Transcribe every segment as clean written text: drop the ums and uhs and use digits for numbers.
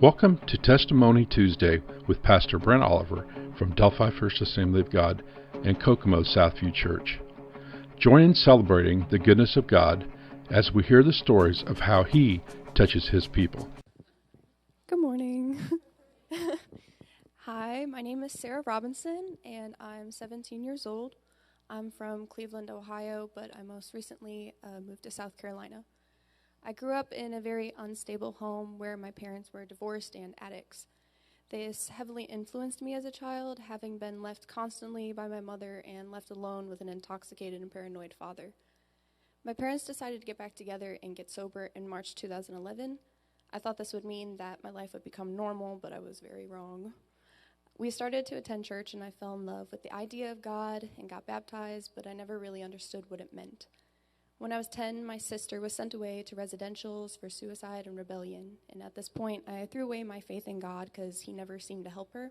Welcome to Testimony Tuesday with Pastor Brent Oliver from Delphi First Assembly of God and Kokomo Southview Church. Join in celebrating the goodness of God as we hear the stories of how He touches His people. Good morning. Hi, my name is Sarah Robinson, and I'm 17 years old. I'm from Cleveland, Ohio, but I most recently moved to South Carolina. I grew up in a very unstable home where my parents were divorced and addicts. This heavily influenced me as a child, having been left constantly by my mother and left alone with an intoxicated and paranoid father. My parents decided to get back together and get sober in March 2011. I thought this would mean that my life would become normal, but I was very wrong. We started to attend church, and I fell in love with the idea of God and got baptized, but I never really understood what it meant. When I was 10, my sister was sent away to residentials for suicide and rebellion, and at this point, I threw away my faith in God because He never seemed to help her.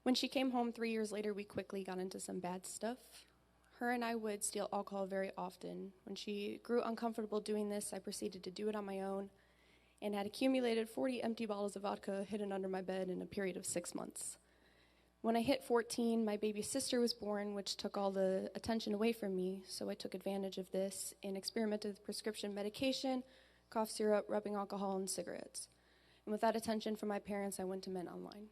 When she came home 3 years later, we quickly got into some bad stuff. Her and I would steal alcohol very often. When she grew uncomfortable doing this, I proceeded to do it on my own and had accumulated 40 empty bottles of vodka hidden under my bed in a period of 6 months. When I hit 14, my baby sister was born, which took all the attention away from me, so I took advantage of this and experimented with prescription medication, cough syrup, rubbing alcohol, and cigarettes. And with that attention from my parents, I went to Men Online.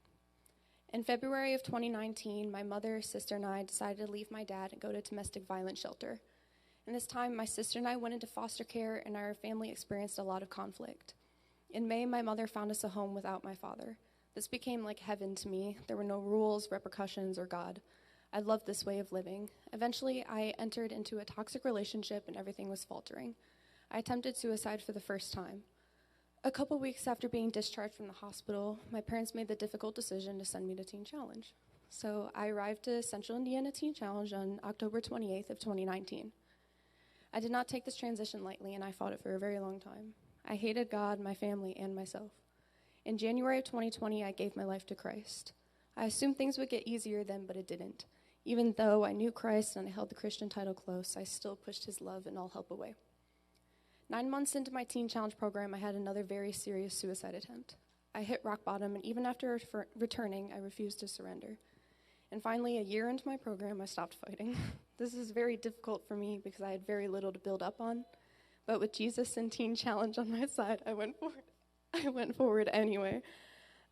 In February of 2019, my mother, sister, and I decided to leave my dad and go to a domestic violence shelter. In this time, my sister and I went into foster care, and our family experienced a lot of conflict. In May, my mother found us a home without my father. This became like heaven to me. There were no rules, repercussions, or God. I loved this way of living. Eventually, I entered into a toxic relationship and everything was faltering. I attempted suicide for the first time. A couple weeks after being discharged from the hospital, my parents made the difficult decision to send me to Teen Challenge. So I arrived to Central Indiana Teen Challenge on October 28th of 2019. I did not take this transition lightly, and I fought it for a very long time. I hated God, my family, and myself. In January of 2020, I gave my life to Christ. I assumed things would get easier then, but it didn't. Even though I knew Christ and I held the Christian title close, I still pushed His love and all help away. 9 months into my Teen Challenge program, I had another very serious suicide attempt. I hit rock bottom, and even after returning, I refused to surrender. And finally, a year into my program, I stopped fighting. This is very difficult for me because I had very little to build up on. But with Jesus and Teen Challenge on my side, I went forward anyway.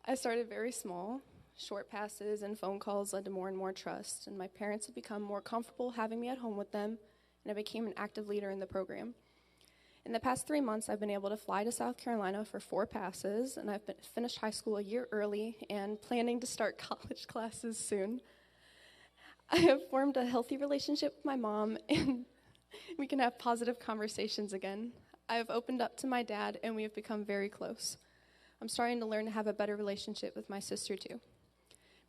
I started very small. Short passes and phone calls led to more and more trust, and my parents had become more comfortable having me at home with them, and I became an active leader in the program. In the past 3 months, I've been able to fly to South Carolina for 4 passes, and I've finished high school a year early and planning to start college classes soon. I have formed a healthy relationship with my mom, and we can have positive conversations again. I have opened up to my dad, and we have become very close. I'm starting to learn to have a better relationship with my sister, too.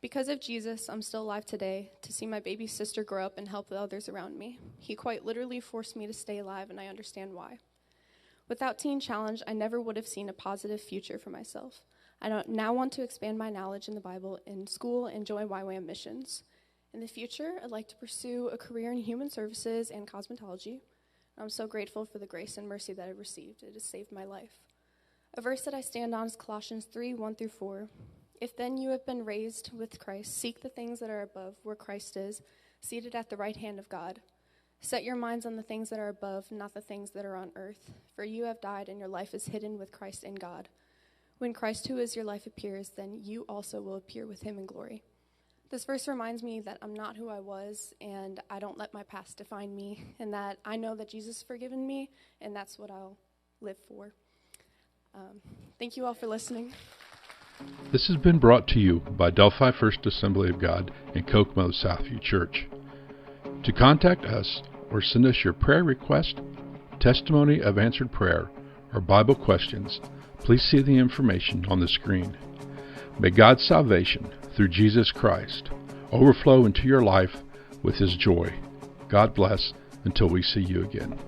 Because of Jesus, I'm still alive today to see my baby sister grow up and help the others around me. He quite literally forced me to stay alive, and I understand why. Without Teen Challenge, I never would have seen a positive future for myself. I now want to expand my knowledge in the Bible in school and join YWAM missions. In the future, I'd like to pursue a career in human services and cosmetology. I'm so grateful for the grace and mercy that I've received. It has saved my life. A verse that I stand on is Colossians 3:1-4. If then you have been raised with Christ, seek the things that are above, where Christ is, seated at the right hand of God. Set your minds on the things that are above, not the things that are on earth. For you have died, and your life is hidden with Christ in God. When Christ, who is your life, appears, then you also will appear with Him in glory. This verse reminds me that I'm not who I was, and I don't let my past define me, and that I know that Jesus has forgiven me, and that's what I'll live for. Thank you all for listening. This has been brought to you by Delphi First Assembly of God and Kokomo Southview Church. To contact us or send us your prayer request, testimony of answered prayer, or Bible questions, please see the information on the screen. May God's salvation through Jesus Christ overflow into your life with His joy. God bless until we see you again.